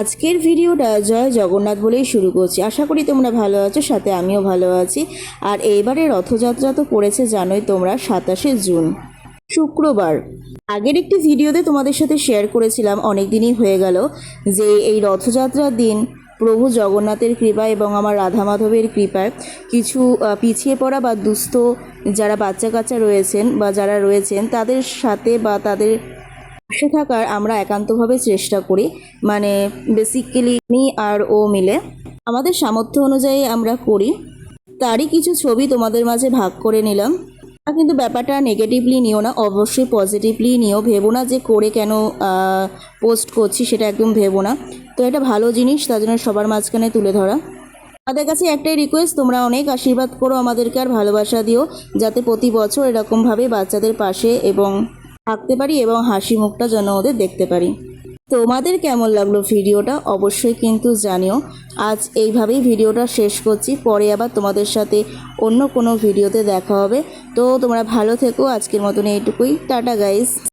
আজকের ভিডিওটা জয় জগন্নাথ বলেই শুরু করছি। আশা করি তোমরা ভালো আছো, সাথে আমিও ভালো আছি। আর এইবারে রথযাত্রা তো পড়েছে জানোই তোমরা, 27 জুন শুক্রবার। আগের একটি ভিডিওতে তোমাদের সাথে শেয়ার করেছিলাম, অনেক দিনই হয়ে গেল, যে এই রথযাত্রার দিন প্রভু জগন্নাথের কৃপা এবং আমার রাধা মাধবের কৃপায় কিছু পিছিয়ে পড়া বা দুস্থ যারা বাচ্চা কাচ্চা রয়েছেন বা যারা রয়েছেন তাদের সাথে বা তাদের পাশে থাকার আমরা একান্তভাবে চেষ্টা করি। মানে বেসিক্যালি আমি আর ও মিলে আমাদের সামর্থ্য অনুযায়ী আমরা করি। তারই কিছু ছবি তোমাদের মাঝে ভাগ করে নিলাম। কিন্তু ব্যাপারটা নেগেটিভলি নিও না, অবশ্যই পজিটিভলি নিও। ভেবো না যে করে কেন পোস্ট করছি, সেটা একদম ভেবো না। তো এটা ভালো জিনিস, তার জন্য সবার মাঝখানে তুলে ধরা। আমাদের কাছে একটাই রিকোয়েস্ট, তোমরা অনেক আশীর্বাদ করো আমাদেরকে আর ভালোবাসা দিও, যাতে প্রতি বছর এরকমভাবে বাচ্চাদের পাশে এবং থাকতে পারি এবং হাসি মুখটা যেন ওদের দেখতে পারি। তোমাদের কেমন লাগলো ভিডিওটা অবশ্যই কিন্তু জানিও। আজ এইভাবেই ভিডিওটা শেষ করছি, পরে আবার তোমাদের সাথে অন্য কোনো ভিডিওতে দেখা হবে। তো তোমরা ভালো থেকো, আজকের মতন এইটুকুই, টাটা গাইস।